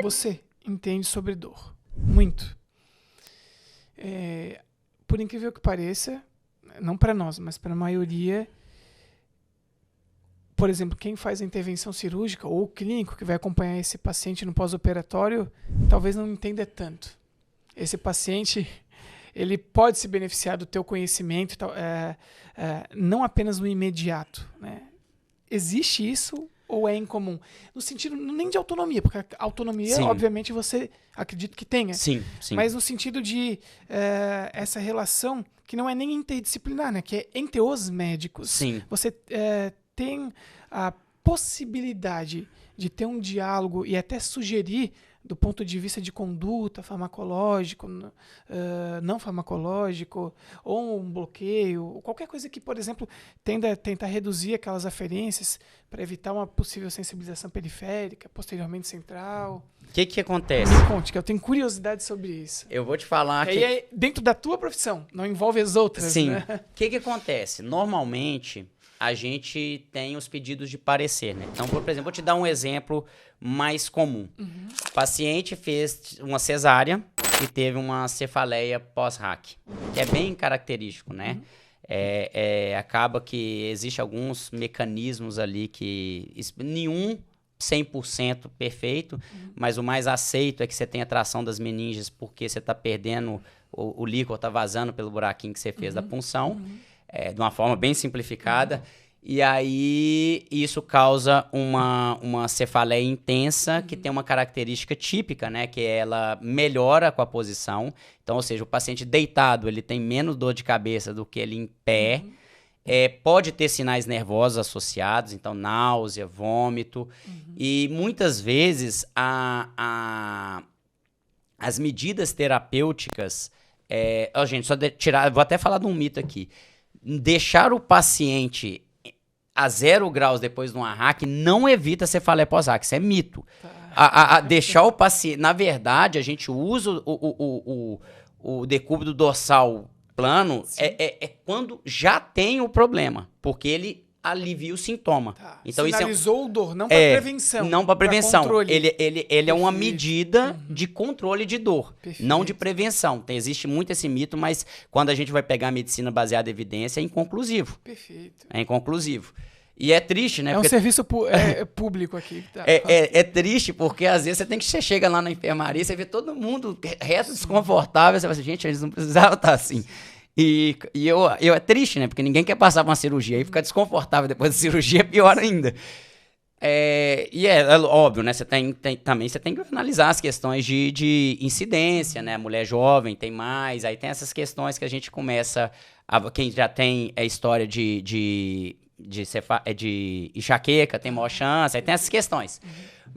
você entende sobre dor. Muito. Por incrível que pareça, não para nós, mas para a maioria, por exemplo, quem faz a intervenção cirúrgica ou o clínico que vai acompanhar esse paciente no pós-operatório, talvez não entenda tanto. Esse paciente, ele pode se beneficiar do teu conhecimento, não apenas no imediato, né? Existe isso ou é incomum? No sentido nem de autonomia, porque a autonomia, Sim. obviamente, você acredita que tenha. Sim. Mas no sentido de essa relação que não é nem interdisciplinar, né? Que é entre os médicos. Sim. Você tem a possibilidade de ter um diálogo e até sugerir do ponto de vista de conduta farmacológico, não farmacológico, ou um bloqueio, ou qualquer coisa que, por exemplo, tenta reduzir aquelas aferências para evitar uma possível sensibilização periférica, posteriormente central. O que acontece? Me conte, que eu tenho curiosidade sobre isso. Eu vou te falar que... aí é dentro da tua profissão, não envolve as outras. Sim. Né? O que acontece? Normalmente, a gente tem os pedidos de parecer, né? Então, por exemplo, vou te dar um exemplo mais comum. O paciente fez uma cesárea e teve uma cefaleia pós-RAC, que é bem característico, né? Acaba que existe alguns mecanismos ali que... Nenhum 100% perfeito, mas o mais aceito é que você tenha tração das meninges porque você está perdendo, o líquor está vazando pelo buraquinho que você fez da punção. De uma forma bem simplificada, e aí isso causa uma cefaleia intensa que tem uma característica típica, né, que ela melhora com a posição. Então, ou seja, o paciente deitado ele tem menos dor de cabeça do que ele em pé. Pode ter sinais nervosos associados, então náusea, vômito, e muitas vezes as medidas terapêuticas, gente, só tirar, vou até falar de um mito aqui. Deixar o paciente a 0 graus depois de uma RAC não evita cefaleia pós-RAC, isso é mito. Deixar o paciente... Na verdade, a gente usa o decúbito dorsal plano quando já tem o problema, porque ele alivia o sintoma. Então, sinalizou dor, não para prevenção. Não para prevenção. Controle. Ele é uma medida de controle de dor, não de prevenção. Existe muito esse mito, mas quando a gente vai pegar a medicina baseada em evidência, é inconclusivo. Perfeito. É inconclusivo. E é triste, né? É um serviço público aqui. É triste porque às vezes você chega lá na enfermaria, você vê todo mundo reto, desconfortável, você fala assim, gente, eles não precisavam estar assim. E é triste, né? Porque ninguém quer passar por uma cirurgia e ficar desconfortável depois da cirurgia, é pior ainda. É óbvio, né? Também você tem que analisar as questões de incidência, né? A mulher jovem tem mais, aí tem essas questões que a gente começa... Quem já tem a história de enxaqueca, tem maior chance, aí tem essas questões.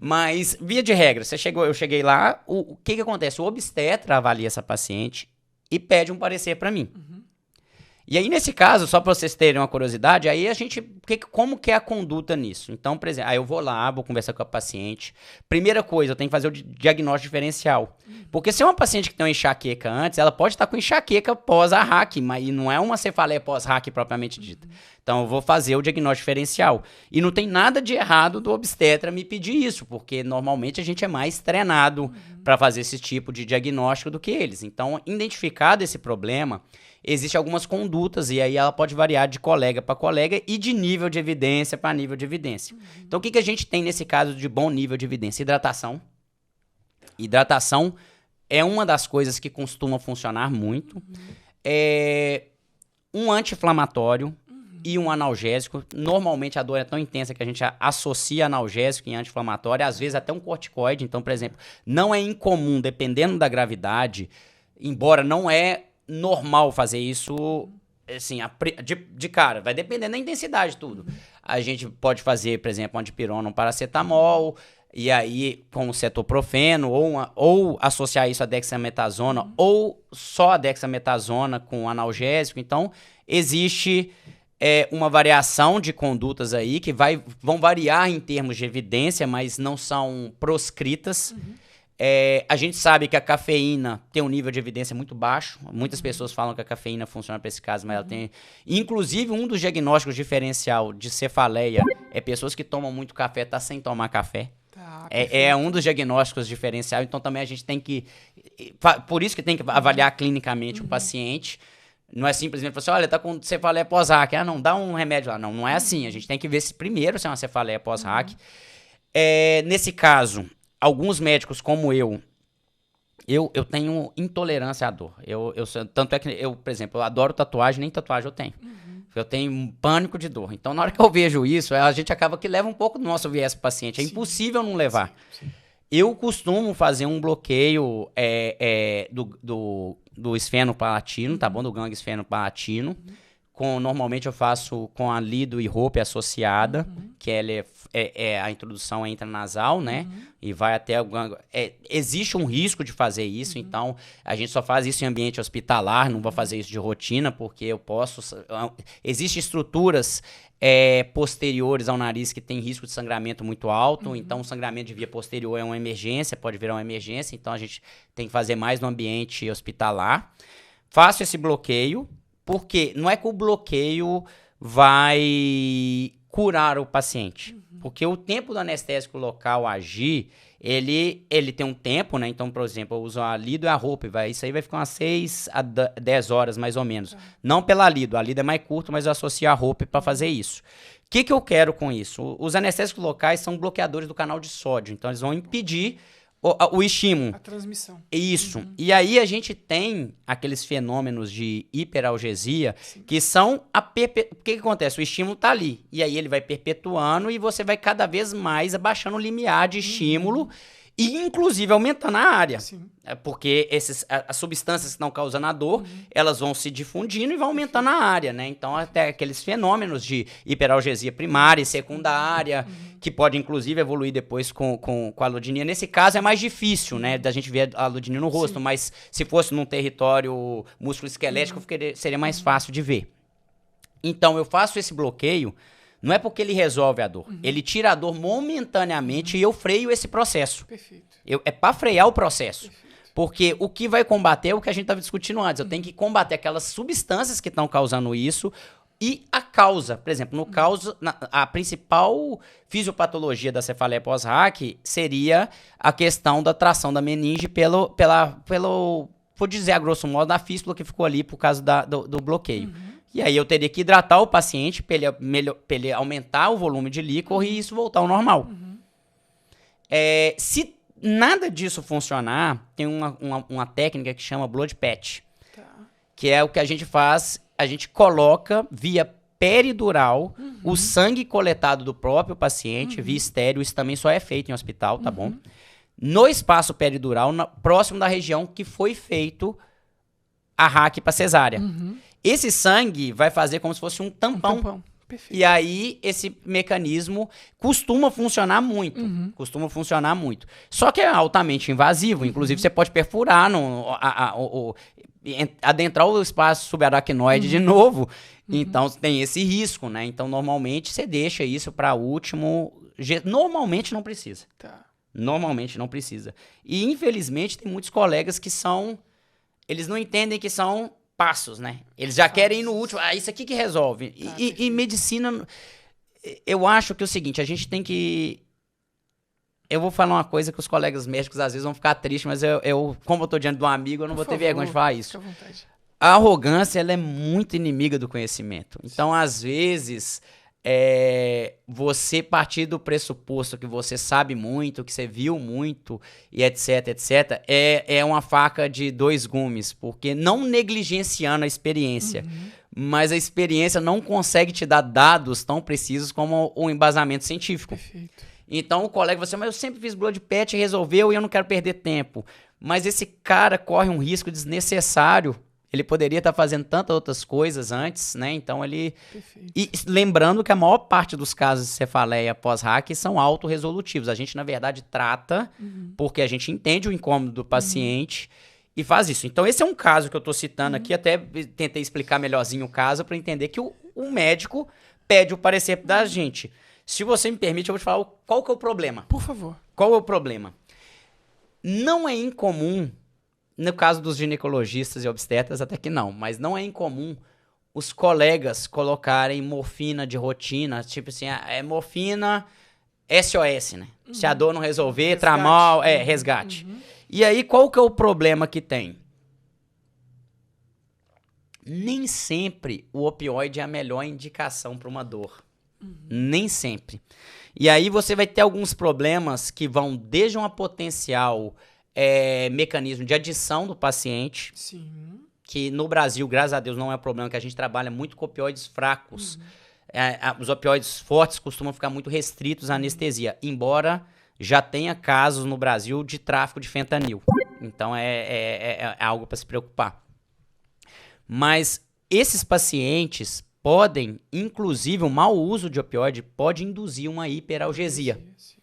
Mas, via de regra, eu cheguei lá, o que acontece? O obstetra avalia essa paciente e pede um parecer para mim. E aí, nesse caso, só para vocês terem uma curiosidade, aí a gente... Como que é a conduta nisso? Então, por exemplo, aí eu vou lá, vou conversar com a paciente. Primeira coisa, eu tenho que fazer o diagnóstico diferencial. Porque se é uma paciente que tem uma enxaqueca antes, ela pode estar com enxaqueca pós a RAC, mas não é uma cefaleia pós-RAC propriamente dita. Então, eu vou fazer o diagnóstico diferencial. E não tem nada de errado do obstetra me pedir isso, porque normalmente a gente é mais treinado para fazer esse tipo de diagnóstico do que eles. Então, identificado esse problema... Existem algumas condutas e aí ela pode variar de colega para colega e de nível de evidência para nível de evidência. Então, o que a gente tem nesse caso de bom nível de evidência? Hidratação. Hidratação é uma das coisas que costuma funcionar muito. Um anti-inflamatório e um analgésico. Normalmente a dor é tão intensa que a gente associa analgésico e anti-inflamatório, às vezes até um corticoide. Então, por exemplo, não é incomum, dependendo da gravidade, embora não é normal fazer isso assim, de cara, vai dependendo da intensidade tudo. A gente pode fazer, por exemplo, um dipirona, um paracetamol, e aí com o cetoprofeno, ou associar isso a dexametasona, ou só a dexametasona com analgésico. Então, existe uma variação de condutas aí que vão variar em termos de evidência, mas não são proscritas. A gente sabe que a cafeína tem um nível de evidência muito baixo. Muitas pessoas falam que a cafeína funciona para esse caso, mas ela tem... Inclusive, um dos diagnósticos diferencial de cefaleia é pessoas que tomam muito café, tá sem tomar café. Tá, É um dos diagnósticos diferenciais, então também a gente tem que... Por isso que tem que avaliar clinicamente o paciente. Não é simplesmente falar assim, olha, tá com cefaleia pós-hack. Ah, não, dá um remédio lá. Não é assim. A gente tem que ver se primeiro se é uma cefaleia pós-hack. Nesse caso, alguns médicos como eu tenho intolerância à dor. Tanto é que por exemplo, eu adoro tatuagem, nem tatuagem eu tenho. Eu tenho um pânico de dor. Então, na hora que eu vejo isso, a gente acaba que leva um pouco do nosso viés pro paciente. É impossível não levar. Sim. Eu costumo fazer um bloqueio do esfenopalatino, tá bom? Do gangue esfenopalatino. Normalmente eu faço com a lido e rope associada, que ela a introdução é intranasal, né? E vai até o gangue. Existe um risco de fazer isso, então a gente só faz isso em ambiente hospitalar, não vou fazer isso de rotina, porque eu posso... Existem estruturas posteriores ao nariz que tem risco de sangramento muito alto, então o sangramento de via posterior é uma emergência, pode virar uma emergência, então a gente tem que fazer mais no ambiente hospitalar. Faço esse bloqueio, porque não é que o bloqueio vai curar o paciente. Porque o tempo do anestésico local agir, ele tem um tempo, né? Então, por exemplo, eu uso a lido e a rope. Isso aí vai ficar umas 6 a 10 horas, mais ou menos. Não pela lido. A lido é mais curta, mas eu associo a rope para fazer isso. O que eu quero com isso? Os anestésicos locais são bloqueadores do canal de sódio. Então, eles vão impedir o estímulo. A transmissão. Isso. E aí a gente tem aqueles fenômenos de hiperalgesia que são o que acontece? O estímulo tá ali. E aí ele vai perpetuando e você vai cada vez mais abaixando o limiar de estímulo e inclusive aumentando a área. Sim. Porque as substâncias que estão causando a dor, elas vão se difundindo e vão aumentando a área, né? Então até aqueles fenômenos de hiperalgesia primária e secundária, que pode inclusive evoluir depois com a allodynia. Nesse caso é mais difícil, né? Da gente ver a allodynia no rosto, mas se fosse num território músculo-esquelético, seria mais fácil de ver. Então eu faço esse bloqueio. Não é porque ele resolve a dor. Ele tira a dor momentaneamente e eu freio esse processo. Perfeito. É para frear o processo. Porque o que vai combater é o que a gente estava discutindo antes. Eu tenho que combater aquelas substâncias que estão causando isso e a causa. Por exemplo, a principal fisiopatologia da cefaleia pós-hack seria a questão da tração da meninge pelo vou dizer a grosso modo, da fístula que ficou ali por causa do bloqueio. E aí eu teria que hidratar o paciente para ele aumentar o volume de líquor e isso voltar ao normal. Se nada disso funcionar, tem uma técnica que chama blood patch. Tá. Que é o que a gente faz, a gente coloca via peridural o sangue coletado do próprio paciente, via estéreo, isso também só é feito em hospital, tá bom? No espaço peridural, próximo da região que foi feito a hack para cesárea. Esse sangue vai fazer como se fosse um tampão. Perfeito. E aí, esse mecanismo costuma funcionar muito. Costuma funcionar muito. Só que é altamente invasivo. Inclusive, você pode perfurar, adentrar o espaço subaracnoide de novo. Então, tem esse risco, né? Então, normalmente, você deixa isso para último. Normalmente, não precisa. Tá. Normalmente, não precisa. E, infelizmente, tem muitos colegas que eles não entendem que são passos, né? Eles já querem ir no último. Isso aqui que resolve. E medicina, eu acho que é o seguinte, a gente tem que... Eu vou falar uma coisa que os colegas médicos às vezes vão ficar tristes, mas como eu tô diante de um amigo, eu não vou ter vergonha de falar isso. Fica à vontade. A arrogância, ela é muito inimiga do conhecimento. Então, às vezes, você partir do pressuposto que você sabe muito, que você viu muito, e etc, etc, é uma faca de dois gumes, porque não negligenciando a experiência, mas a experiência não consegue te dar dados tão precisos como o embasamento científico. Perfeito. Então o colega vai dizer, mas eu sempre fiz blood patch e resolveu e eu não quero perder tempo. Mas esse cara corre um risco desnecessário. Ele poderia estar fazendo tantas outras coisas antes, né? Então ele... Perfeito. E lembrando que a maior parte dos casos de cefaleia pós-hack são autorresolutivos. A gente, na verdade, trata porque a gente entende o incômodo do paciente e faz isso. Então esse é um caso que eu estou citando aqui, até tentei explicar melhorzinho o caso para entender que o médico pede o parecer da gente. Se você me permite, eu vou te falar qual que é o problema. Por favor. Qual é o problema? Não é incomum, no caso dos ginecologistas e obstetras, até que não, mas não é incomum os colegas colocarem morfina de rotina, tipo assim, morfina SOS, né? Se a dor não resolver, Resgate. tramal, resgate. E aí, qual que é o problema que tem? Nem sempre o opioide é a melhor indicação para uma dor. Nem sempre. E aí você vai ter alguns problemas que vão desde uma potencial mecanismo de adição do paciente, Sim. que no Brasil, graças a Deus, não é um problema, que a gente trabalha muito com opioides fracos. Os opioides fortes costumam ficar muito restritos à anestesia, embora já tenha casos no Brasil de tráfico de fentanil. Então é algo para se preocupar. Mas esses pacientes podem, inclusive, o mau uso de opioide pode induzir uma hiperalgesia. Sim.